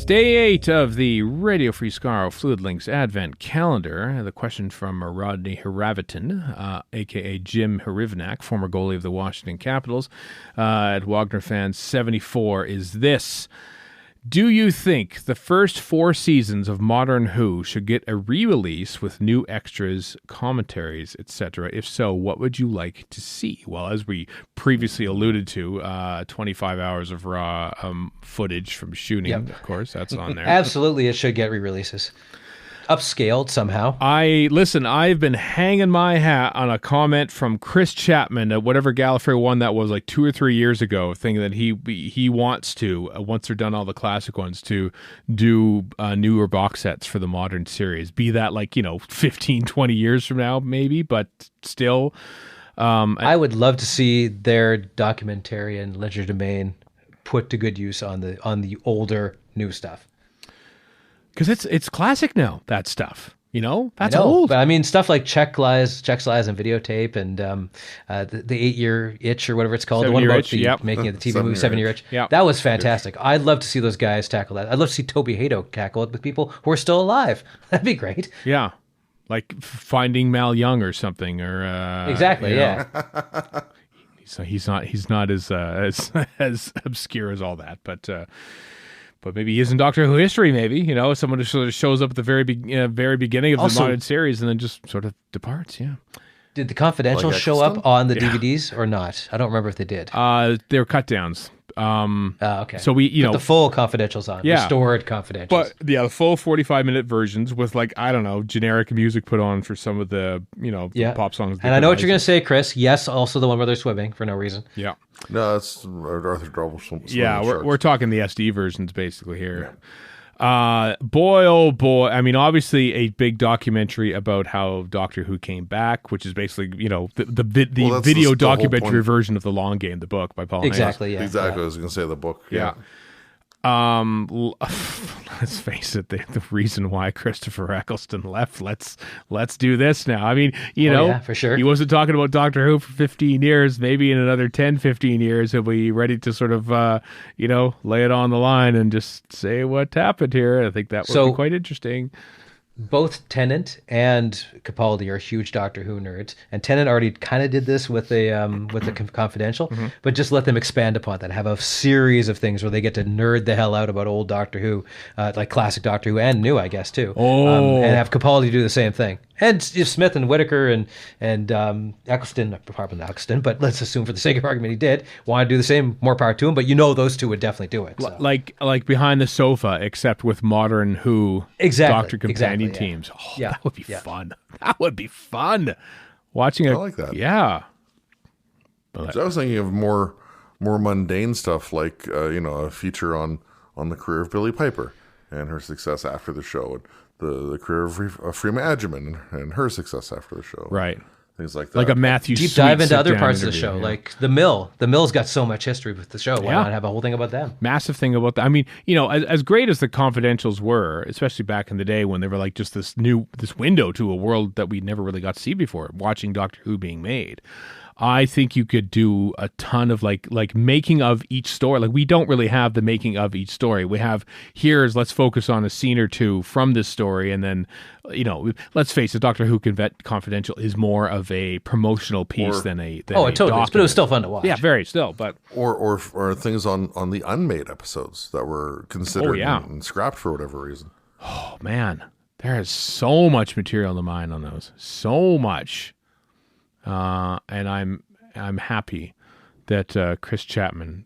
day 8 of the Radio Free Skaro Fluid Links Advent Calendar. The question from Rodney Hraviton, a.k.a. Jim Hrivnak, former goalie of the Washington Capitals, at Wagner Fans 74, is this. Do you think the first 4 seasons of Modern Who should get a re-release with new extras, commentaries, etc.? If so, what would you like to see? Well, as we previously alluded to, 25 hours of raw footage from shooting, of course, that's on there. Absolutely, it should get re-releases. Upscaled somehow. I've been hanging my hat on a comment from Chris Chapman at whatever Gallifrey one that was like 2 or 3 years ago, thinking that he wants to, once they're done all the classic ones, to do newer box sets for the modern series. Be that 15, 20 years from now, maybe, but still. I would love to see their documentary and Ledger Domain put to good use on the older new stuff. Because it's classic now, that stuff. That's I know, old. But I mean, stuff like Czech Lies and Videotape and the 8-Year Itch or whatever it's called. The one about making of the TV movie, 7-Year Itch. Yep. That was fantastic. I'd love to see those guys tackle that. I'd love to see Toby Hadoke tackle it with people who are still alive. That'd be great. Yeah. Like Finding Mal Young or something. Or exactly, yeah. So he's not as obscure as all that, but maybe he is in Doctor Who history, maybe, someone who sort of shows up at the very beginning of the modern series and then just sort of departs, yeah. Did the Confidential show up on the DVDs or not? I don't remember if they did. They were cut downs. Okay. So we, Put the full Confidentials on, restored Confidentials. But yeah, the full 45-minute versions with generic music put on for some of the, the pop songs. And I know what you're going to say, Chris. Yes, also the one where they're swimming for no reason. Yeah. No, that's Arthur Double. Yeah, we're talking the SD versions basically here. Boy, oh boy. I mean, obviously a big documentary about how Doctor Who came back, which is basically, the video documentary version of The Long Game, the book by Paul Exactly, Hayes. yeah. Exactly, I was going to say the book. Yeah. Let's face it, the reason why Christopher Eccleston left, let's do this now. I mean, for sure. He wasn't talking about Doctor Who for 15 years. Maybe in another 10, 15 years, he'll be ready to sort of, lay it on the line and just say what happened here. I think that would be quite interesting. Both Tennant and Capaldi are huge Doctor Who nerds, and Tennant already kind of did this with the Confidential, but just let them expand upon that. Have a series of things where they get to nerd the hell out about old Doctor Who, like classic Doctor Who and new, I guess too. And have Capaldi do the same thing. And Smith and Whittaker and Eccleston, probably not Eccleston, but let's assume for the sake of argument he did want to do the same. More power to him, but those two would definitely do it. So. Like Behind the Sofa, except with Modern Who Doctor Companion teams. Oh, yeah. That would be fun. That would be fun. Watching it. I like that. Yeah. But I was thinking of more mundane stuff, like a feature on the career of Billie Piper and her success after the show, and the career of Freema Agyeman and her success after the show. Right. Things like that. Like a Matthew Deep Sweet dive into other parts of the interview, show, like The Mill. The Mill's got so much history with the show. Why not have a whole thing about them? Massive thing about that. I mean, as great as the Confidentials were, especially back in the day when they were like just this window to a world that we never really got to see before, watching Doctor Who being made. I think you could do a ton of like making of each story. Like we don't really have the making of each story. We have let's focus on a scene or two from this story, and then let's face it, Doctor Who Confidential is more of a promotional piece than a totally. document. But it was still fun to watch. Yeah, very still. But or things on the unmade episodes that were considered and scrapped for whatever reason. Oh man, there is so much material to mine on those. So much. And I'm happy that Chris Chapman,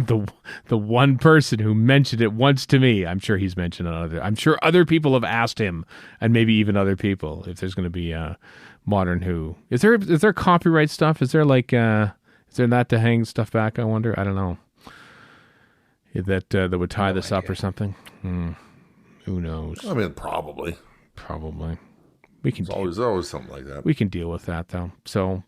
the one person who mentioned it once to me, I'm sure he's mentioned it I'm sure other people have asked him, and maybe even other people, if there's going to be Modern Who. Is there copyright stuff? Is there is there that to hang stuff back? I wonder. I don't know. That would tie this up or something. Who knows? I mean, probably. We can There's always something like that. We can deal with that though. So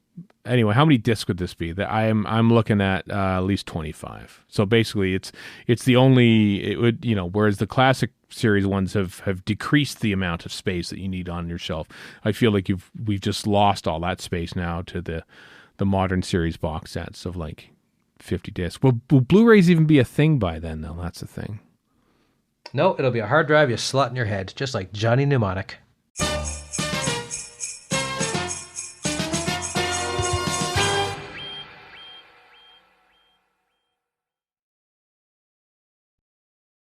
anyway, how many discs would this be? That I'm looking at least 25. So basically, it's the only it would whereas the classic series ones have decreased the amount of space that you need on your shelf. I feel like we've just lost all that space now to the modern series box sets of like 50 discs. Will Blu-rays even be a thing by then though? That's the thing. No, it'll be a hard drive you slot in your head, just like Johnny Mnemonic.